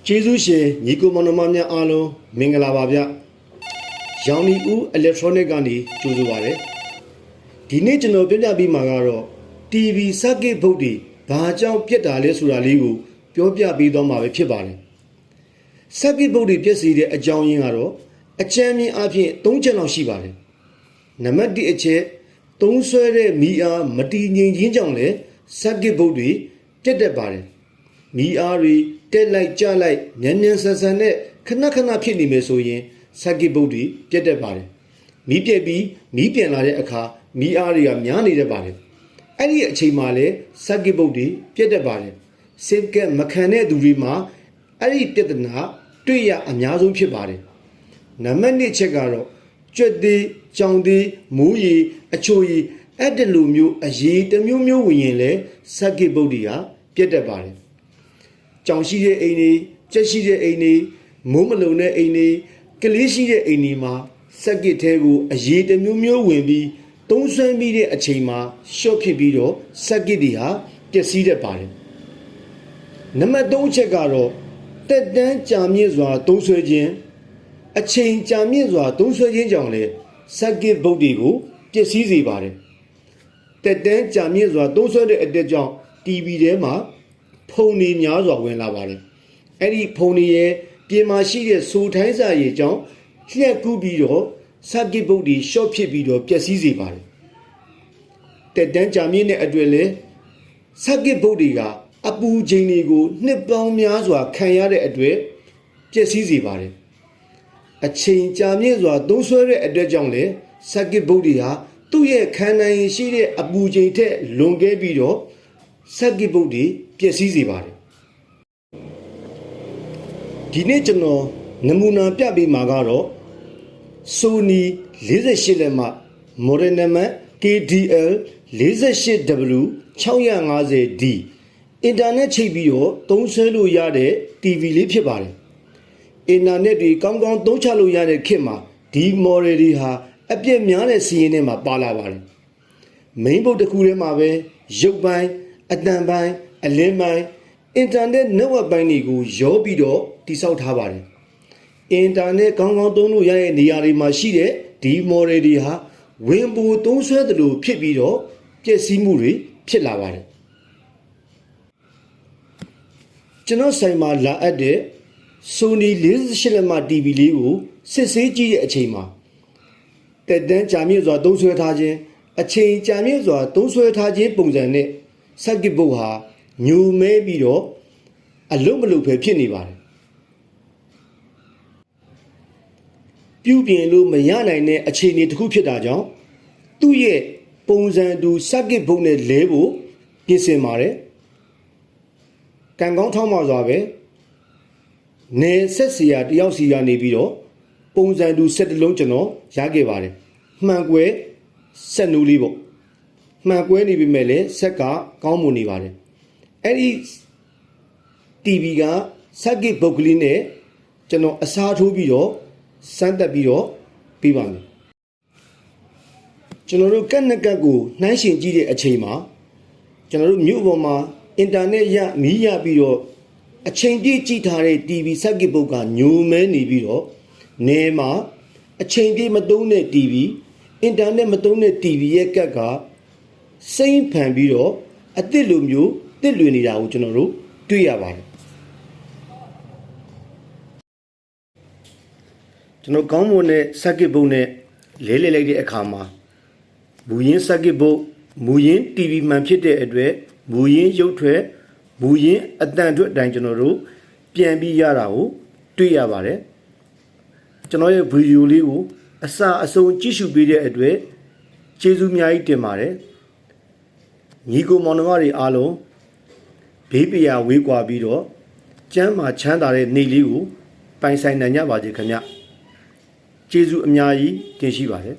ကျေးဇူးရှင်ညီကိုမောင်နှမများအားလုံးမင်္ဂလာပါဗျ။ရောင်နီဦး electronic ကနေကြိုဆိုပါရစေ။ဒီနေ့ကျွန်တော်ပြပြပေးမှာကတော့ TV circuit board တွေဘာကြောင့်ပြတ်တာလဲဆိုတာလေးကိုပြောပြပေးသွားမှာပဲဖြစ်ပါတယ်။ circuit board တွေပြတ်စီတဲ့အကြောင်းရင်းကတော့အကြမ်းမြင်အဖြစ်၃ချက်လောက်ရှိပါတယ်။နံပါတ်1အချက်သုံးဆွဲတဲ့မီအားမတည်ငြိမ်ခြင်းကြောင့်လည်း circuit board တွေပြတ်တတ်ပါတယ်။မီအားတွေတက်လိုက်ကြလိုက်မြန်မြန်ဆန်ဆန်နဲ့ခဏခဏဖြစ်နေမယ်ဆိုရင် circuit board တွေပြတ်တတ်ပါတယ်။မီးပြက်ပြီးမီးပြန်လာတဲ့အခါမီးအားတွေကများနေတတ်ပါတယ်။အဲ့ဒီအချိန်မှာလည်း circuit board တွေပြတ်တတ်ပါတယ်။ safeguard မခံတဲ့သူတွေမှာအဲ့ဒီပြဿနာတွေ့ရအများဆုံးဖြစ်ပါတယ်။နံပါတ်2ချက်ကတော့ကြွက်သေးကြောင်သေးမိုးရီအချိုရီအဲ့ဒီလိုမျိုးအရေးတစ်မျိုးမျိုးဝင်ရင်လည်း circuit board တွေဟာပြတ်တတ်ပါတယ်။ကြောင်ရှိတဲ့အိမ်တွေကြက်ရှိတဲ့အိမ်တွေမိုးမလုံတဲ့အိမ်တွေကလေးရှိတဲ့အိမ်တွေမှာစက်ကစ်ထဲကိုအရေးတစ်မျိုးမျိုးဝင်ပြီးသုံးဆွဲမိတဲ့အချိန်မှာရှော့ဖြစ်ပြီးတော့စက်ကစ်တွေဟာပျက်စီးတတ်ပါတယ်။နံပါတ်3ချက်ကတော့တက်တန်းကြာမြင့်စွာသုံးဆွဲခြင်းအချိန်ကြာမြင့်စွာသုံးဆွဲခြင်းကြောင့်လည်းစက်ကစ်ဘုတ်တွေကိုပျက်စီးစေပါတယ်။တက်တန်းကြာမြင့်စွာသုံးဆွဲတဲ့အတက်ကြောင့် TV ထဲမှာဖုန်တွေများစွာဝင်လာပါတယ်။အဲ့ဒီဖုန်တွေရဲ့ပြင်မှာရှိတဲ့ဆိုထိုင်းစာရည်ကြောင့်လျှက်ကူးပြီးတော့ circuit board တွေ short ဖြစ်ပြီးတော့ပျက်စီးစေပါတယ်။တက်တန်းကြာမြင့်တဲ့အတွက်လည်း circuit board တွေကအပူချိန်တွေကိုနှစ်ပေါင်းများစွာခံရတဲ့အတွက်ပျက်စီးစေပါတယ်။အချိန်ကြာမြင့်စွာသုံးဆွဲတဲ့အတွက်ကြောင့်လည်း circuit board တွေဟာသူ့ရဲ့ခံနိုင်ရည်ရှိတဲ့အပူချိန်ထက်လွန်ကဲပြီးတော့ circuit board တွေပျက်စီးစေပါတယ်။ဒီနေ့ကျွန်တော်နမူနာပြပေးမှာကတော့ Sony 48လက်မှ model number KDL 48W 650D အင်တာနက်ချိတ်ပြီးတော့သုံးဆွဲလို့ရတဲ့ TV လေးဖြစ်ပါတယ်။အင်တာနက်တွေကောင်းကောင်းသုံးချလို့ရတဲ့ခေတ်မှာဒီ model တွေဟာအပြည့်များတဲ့စီးရင်ထဲမှာပါလာပါတယ်။ main board တစ်ခုထဲမှာပဲရုပ်ပိုင်းအတန်ပိုင်းအလင်းပိုင်းအင်တာနက် network ပိုင်းတွေကိုရောပြီးတော့တိစောက်ထားပါတယ်။အင်တာနက်ကောင်းကောင်းသုံးလို့ရတဲ့နေရာတွေမှာရှိတဲ့ဒီ model တွေဟာဝင်ပိုသုံးဆွဲသလိုဖြစ်ပြီးတော့ပျက်စီးမှုတွေဖြစ်လာပါတယ်။ကျွန်တော်ဆိုင်မှာလာအပ်တဲ့ Sony 48လက်မှ TV လေးကိုစစ်ဆေးကြည့်တဲ့အချိန်မှာတက်တန်းကြာမြင့်စွာသုံးဆွဲထားခြင်းအချိန်ကြာမြင့်စွာသုံးဆွဲထားခြင်းပုံစံနဲ့ circuit board ဟာညိုမဲပြီးတော့အလုံးမလုံးပဲဖြစ်နေပါတယ်။ပြုပြင်လို့မရနိုင်တဲ့အခြေအနေတစ်ခုဖြစ်တာကြောင့်သူ့ရဲ့ပုံစံတူ circuit board နဲ့လဲဖို့ပြင်ဆင်ပါတယ်။ကံကောင်းထောက်မှစွာပဲနေဆက်စီယာတယောက်စီကနေပြီးတော့ပုံစံတူဆက်တစ်လုံးကျွန်တော်ရခဲ့ပါတယ်။မှန်ကွဲဆက်နူးလေးပေါ့။မှန်ကွဲနေပြီမဲ့လည်းဆက်ကကောင်းမွန်နေပါတယ်။အဲ့ဒီ TV က circuit board ကလေးနဲ့ကျွန်တော်အစားထိုးပြီးတော့စမ်းသပ်ပြီးတော့ပြီးပါမယ်။ကျွန်တော်တို့ကက်နက်ကက်ကိုနှိုင်းယှဉ်ကြည့်တဲ့အချိန်မှာကျွန်တော်တို့မြို့ပေါ်မှာအင်တာနက်ရမီးရပြီးတော့အချိန်ပြည့်ကြည့်ထားတဲ့ TV circuit board ကညိုမဲနေပြီးတော့နေမှာအချိန်ပြည့်မသုံးတဲ့ TV အင်တာနက်မသုံးတဲ့ TV ရဲ့ကက်ကစိမ့်ဖန်ပြီးတော့အသစ်လိုမျိုးတစ်လွင်နေတာကိုကျွန်တော်တို့တွေ့ရပါတယ်ကျွန်တော်ကောင်းမွန်တဲ့ circuit board နဲ့လဲလှယ်လိုက်တဲ့အခါမှာမူရင်း circuit board မူရင်း TV မှန်ဖြစ်တဲ့အတွက်မူရင်းရုပ်ထွက်မူရင်းအတန်ထွက်အတိုင်းကျွန်တော်တို့ပြန်ပြီးရတာကိုတွေ့ရပါတယ်ကျွန်တော်ရဲ့ဗီဒီယိုလေးကိုအစအဆုံးကြည့်ရှုပေးတဲ့အတွက်ကျေးဇူးအများကြီးတင်ပါတယ်ညီကိုမောင်နှမတွေအားလုံးဘေးပရာဝေးကွာပြီးတော့ကျမ်းမာချမ်းသာတဲ့နေ့လေးကိုပိုင်ဆိုင်နိုင်ကြပါစေခင်ဗျကျေးဇူးအများကြီးတင်ရှိပါတယ်